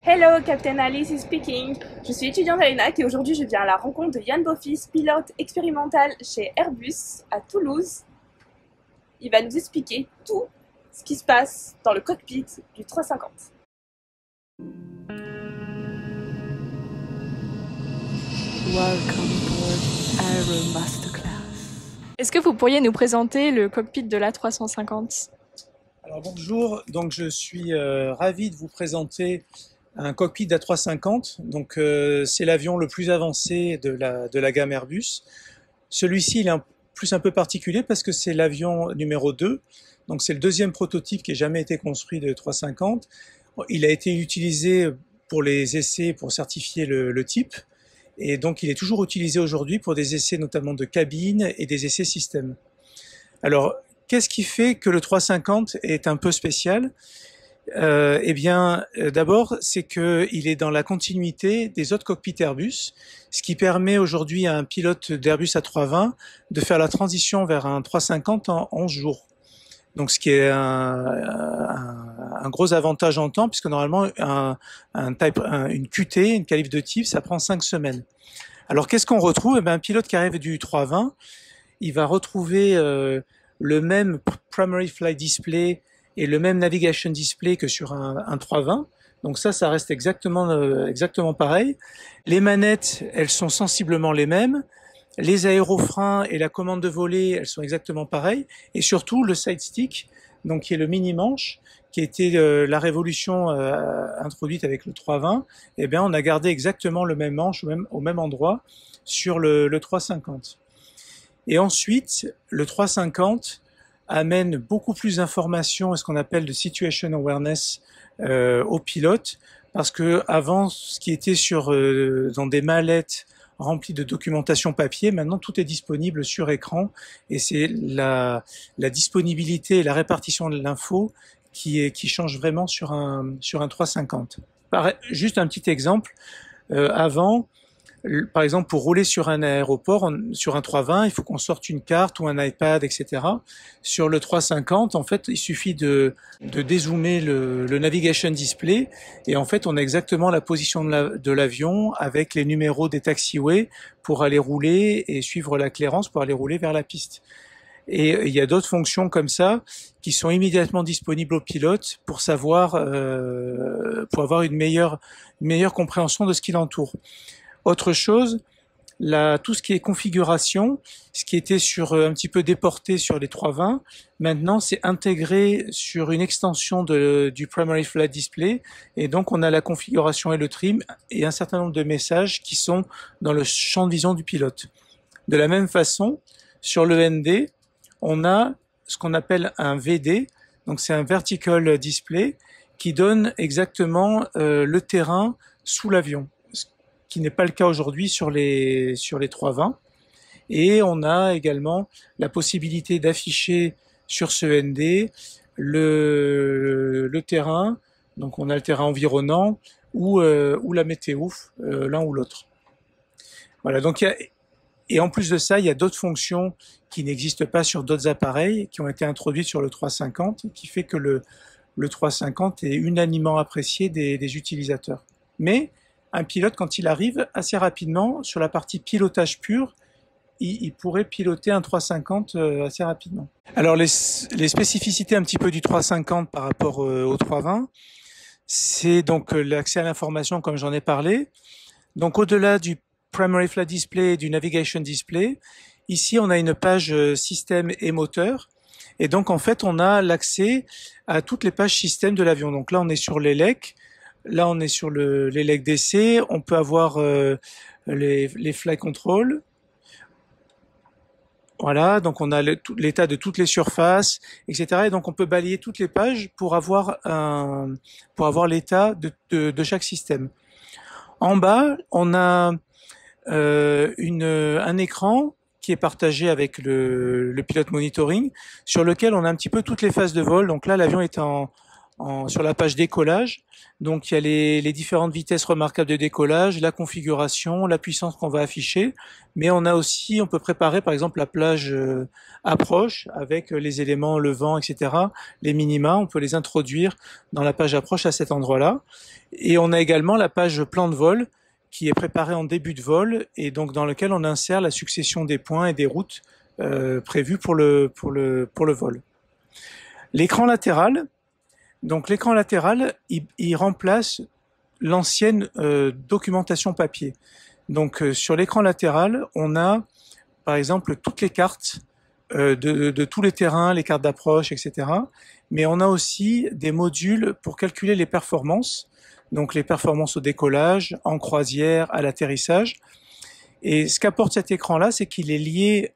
Hello, Captain Alice is speaking. Je suis étudiante à l'ENAC et aujourd'hui je viens à la rencontre de Yann Bofis, pilote expérimental chez Airbus à Toulouse. Il va nous expliquer tout ce qui se passe dans le cockpit du 350. Welcome aboard Aero Masterclass. Est-ce que vous pourriez nous présenter le cockpit de l'A350? Alors bonjour, donc je suis ravi de vous présenter un cockpit d'A350. Donc c'est l'avion le plus avancé de la gamme Airbus. Celui-ci il est un peu particulier parce que c'est l'avion numéro 2. Donc c'est le deuxième prototype qui ait jamais été construit de 350. Il a été utilisé pour les essais pour certifier le type. Et donc il est toujours utilisé aujourd'hui pour des essais notamment de cabine et des essais système. Alors qu'est-ce qui fait que le 350 est un peu spécial? D'abord, c'est qu'il est dans la continuité des autres cockpits Airbus, ce qui permet aujourd'hui à un pilote d'Airbus A320 de faire la transition vers un 350 en 11 jours. Donc, ce qui est un gros avantage en temps, puisque normalement, une QT, une qualif de type, ça prend 5 semaines. Alors, qu'est-ce qu'on retrouve? Un pilote qui arrive du 320, il va retrouver le même Primary Flight Display et le même Navigation Display que sur un 320. Donc ça reste exactement pareil. Les manettes, elles sont sensiblement les mêmes. Les aérofreins et la commande de volée, elles sont exactement pareilles. Et surtout, le side stick, donc qui est le mini-manche, qui a été la révolution introduite avec le 320, eh bien, on a gardé exactement le même manche au même endroit sur le 350. Et ensuite, le 350 amène beaucoup plus d'informations et ce qu'on appelle de situation awareness aux pilotes, parce que avant, ce qui était dans des mallettes remplies de documentation papier, maintenant tout est disponible sur écran et c'est la disponibilité et la répartition de l'info qui change vraiment sur un 350. Juste un petit exemple, avant, par exemple, pour rouler sur un aéroport, sur un 320, il faut qu'on sorte une carte ou un iPad, etc. Sur le 350, en fait, il suffit de dézoomer le navigation display et en fait, on a exactement la position de l'avion avec les numéros des taxiways pour aller rouler et suivre la clairance pour aller rouler vers la piste. Et il y a d'autres fonctions comme ça qui sont immédiatement disponibles aux pilotes pour savoir, pour avoir une meilleure compréhension de ce qui l'entoure. Autre chose, tout ce qui est configuration, ce qui était un petit peu déporté sur les 320, maintenant c'est intégré sur une extension du Primary Flight Display et donc on a la configuration et le trim et un certain nombre de messages qui sont dans le champ de vision du pilote. De la même façon, sur le ND, on a ce qu'on appelle un VD, donc c'est un Vertical Display qui donne exactement le terrain sous l'avion, qui n'est pas le cas aujourd'hui sur les 320. Et on a également la possibilité d'afficher sur ce ND le terrain, donc on a le terrain environnant ou la météo, l'un ou l'autre. Voilà, donc et en plus de ça, il y a d'autres fonctions qui n'existent pas sur d'autres appareils, qui ont été introduites sur le 350, qui fait que le 350 est unanimement apprécié des utilisateurs. Mais un pilote, quand il arrive assez rapidement sur la partie pilotage pur, il pourrait piloter un 350 assez rapidement. Alors les spécificités un petit peu du 350 par rapport au 320, c'est donc l'accès à l'information comme j'en ai parlé. Donc au-delà du Primary Flight Display et du Navigation Display, ici on a une page système et moteur. Et donc en fait on a l'accès à toutes les pages système de l'avion. Donc là on est sur l'ELEC. Là, on est sur l'ELEC d'essai. On peut avoir les flight control. Voilà, donc on a l'état de toutes les surfaces, etc. Et donc on peut balayer toutes les pages pour avoir l'état de chaque système. En bas, on a un écran qui est partagé avec le pilote monitoring, sur lequel on a un petit peu toutes les phases de vol. Donc là, l'avion est en sur la page décollage. Donc il y a les différentes vitesses remarquables de décollage, la configuration, la puissance qu'on va afficher, mais on peut préparer par exemple la plage approche avec les éléments, le vent, etc. Les minima, on peut les introduire dans la page approche à cet endroit-là. Et on a également la page plan de vol qui est préparée en début de vol et donc dans lequel on insère la succession des points et des routes prévues pour le vol. L'écran latéral. Donc l'écran latéral, il remplace l'ancienne documentation papier. Donc sur l'écran latéral, on a par exemple toutes les cartes de tous les terrains, les cartes d'approche, etc. Mais on a aussi des modules pour calculer les performances, donc les performances au décollage, en croisière, à l'atterrissage. Et ce qu'apporte cet écran-là, c'est qu'il est lié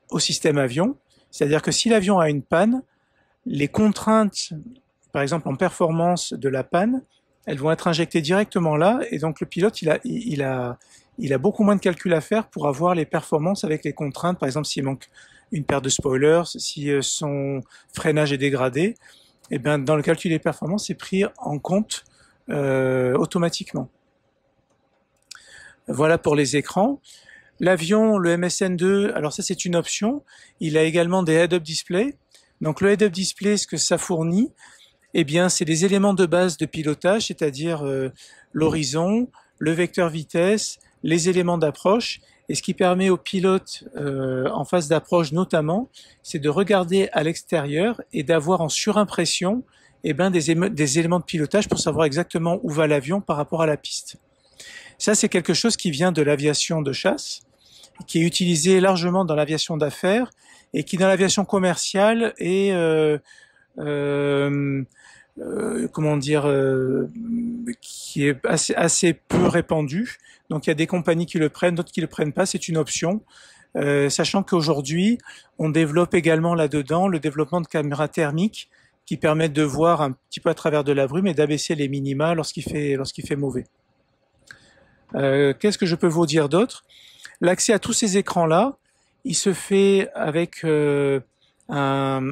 au système avion, c'est-à-dire que si l'avion a une panne, les contraintes par exemple en performance de la panne, elles vont être injectées directement là, et donc le pilote il a beaucoup moins de calculs à faire pour avoir les performances avec les contraintes, par exemple s'il manque une paire de spoilers, si son freinage est dégradé, et bien dans le calcul des performances c'est pris en compte automatiquement. Voilà pour les écrans. L'avion, le MSN2, alors ça c'est une option, il a également des head-up display. Donc le head-up display, ce que ça fournit, eh bien, c'est des éléments de base de pilotage, c'est-à-dire l'horizon, le vecteur vitesse, les éléments d'approche. Et ce qui permet au pilote, en phase d'approche notamment, c'est de regarder à l'extérieur et d'avoir en surimpression eh ben, des éléments de pilotage pour savoir exactement où va l'avion par rapport à la piste. Ça, c'est quelque chose qui vient de l'aviation de chasse, qui est utilisé largement dans l'aviation d'affaires et qui, dans l'aviation commerciale, est qui est assez peu répandu. Donc il y a des compagnies qui le prennent, d'autres qui le prennent pas, c'est une option. Sachant qu'aujourd'hui, on développe également là-dedans le développement de caméras thermiques qui permettent de voir un petit peu à travers de la brume et d'abaisser les minima lorsqu'il fait mauvais. Qu'est-ce que je peux vous dire d'autre? L'accès à tous ces écrans-là, il se fait avec un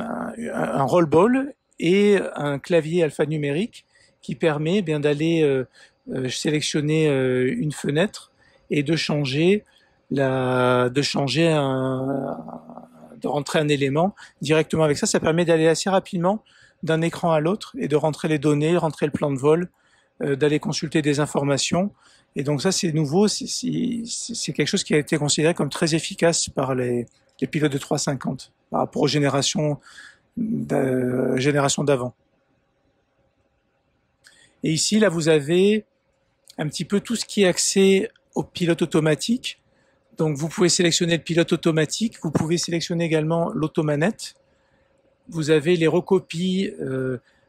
roll-ball et un clavier alphanumérique qui permet bien d'aller sélectionner une fenêtre et de rentrer un élément directement avec ça. Ça permet d'aller assez rapidement d'un écran à l'autre et de rentrer les données, rentrer le plan de vol, d'aller consulter des informations. Et donc ça, c'est nouveau, c'est quelque chose qui a été considéré comme très efficace par les pilotes de 350 par rapport aux générations d'avant. Et ici, là, vous avez un petit peu tout ce qui est accès au pilote automatique. Donc, vous pouvez sélectionner le pilote automatique. Vous pouvez sélectionner également l'automanette. Vous avez les recopies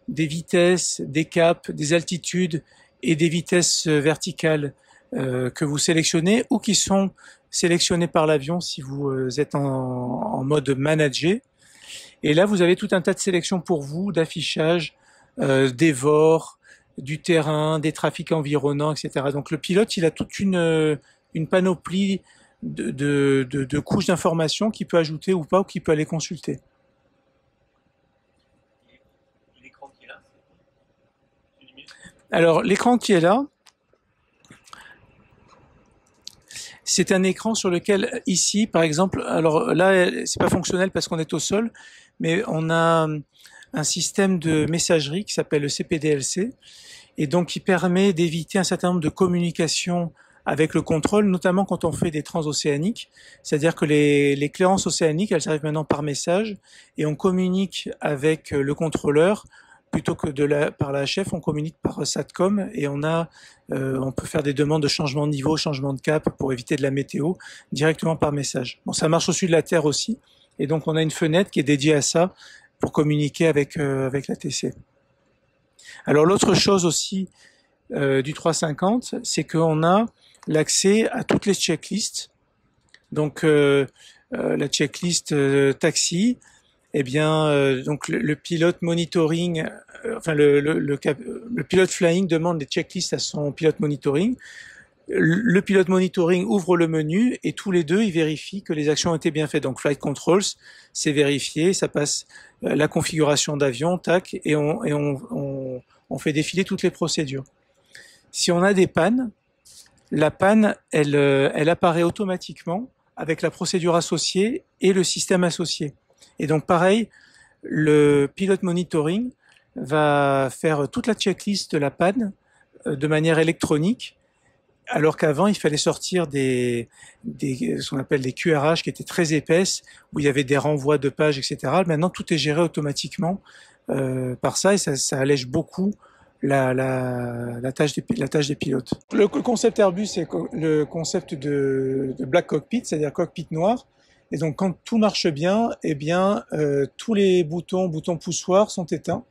des vitesses, des caps, des altitudes et des vitesses verticales que vous sélectionnez ou qui sont sélectionnées par l'avion si vous êtes en mode manager. Et là, vous avez tout un tas de sélections pour vous, d'affichage, des VOR, du terrain, des trafics environnants, etc. Donc le pilote, il a toute une panoplie de couches d'informations qu'il peut ajouter ou pas, ou qu'il peut aller consulter. L'écran qui est là, alors l'écran qui est là, c'est un écran sur lequel ici, par exemple, alors là, c'est pas fonctionnel parce qu'on est au sol, mais on a un système de messagerie qui s'appelle le CPDLC et donc qui permet d'éviter un certain nombre de communications avec le contrôle, notamment quand on fait des transocéaniques, c'est-à-dire que les cléarances océaniques, elles arrivent maintenant par message et on communique avec le contrôleur plutôt que par la HF, on communique par SATCOM et on peut faire des demandes de changement de niveau, changement de cap pour éviter de la météo directement par message. Bon, ça marche au-dessus de la Terre aussi et donc on a une fenêtre qui est dédiée à ça pour communiquer avec l'ATC. Alors l'autre chose aussi du 350, c'est qu'on a l'accès à toutes les checklists. Donc la checklist taxi, eh bien donc le pilote monitoring, enfin le pilote flying demande des checklists à son pilote monitoring. Le pilote monitoring ouvre le menu et tous les deux ils vérifient que les actions ont été bien faites. Donc flight controls, c'est vérifié, ça passe la configuration d'avion, tac, et on fait défiler toutes les procédures. Si on a des pannes, la panne, elle apparaît automatiquement avec la procédure associée et le système associé. Et donc pareil, le pilote monitoring va faire toute la checklist de la panne de manière électronique, alors qu'avant il fallait sortir ce qu'on appelle des QRH qui étaient très épaisses, où il y avait des renvois de pages, etc. Maintenant tout est géré automatiquement par ça, et ça allège beaucoup la tâche des pilotes. Le concept Airbus, c'est le concept de black cockpit, c'est-à-dire cockpit noir. Et donc, quand tout marche bien, eh bien, tous les boutons poussoirs sont éteints.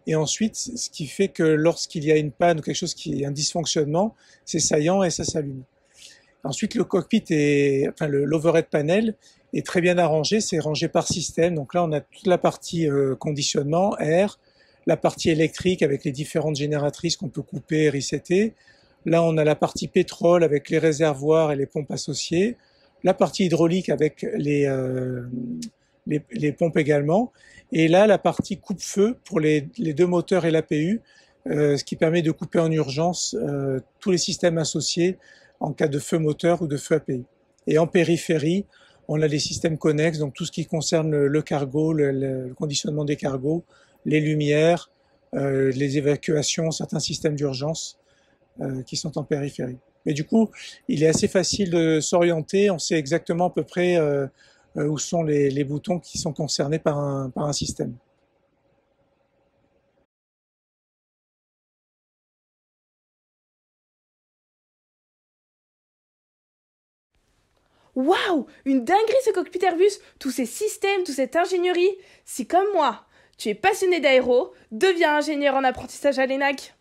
Et ensuite, ce qui fait que lorsqu'il y a une panne ou quelque chose qui est un dysfonctionnement, c'est saillant et ça s'allume. Ensuite, le cockpit l'overhead panel est très bien arrangé. C'est rangé par système. Donc là, on a toute la partie conditionnement, air, la partie électrique avec les différentes génératrices qu'on peut couper et resetter. Là, on a la partie pétrole avec les réservoirs et les pompes associées. La partie hydraulique avec les pompes également. Et là, la partie coupe-feu pour les deux moteurs et l'APU, ce qui permet de couper en urgence tous les systèmes associés en cas de feu moteur ou de feu API. Et en périphérie, on a les systèmes connexes, donc tout ce qui concerne le cargo, le conditionnement des cargos, les lumières, les évacuations, certains systèmes d'urgence qui sont en périphérie. Mais du coup, il est assez facile de s'orienter, on sait exactement à peu près où sont les boutons qui sont concernés par un système. Waouh! Une dinguerie ce cockpit Airbus! Tous ces systèmes, toute cette ingénierie! Si comme moi, tu es passionné d'aéro, deviens ingénieur en apprentissage à l'ENAC!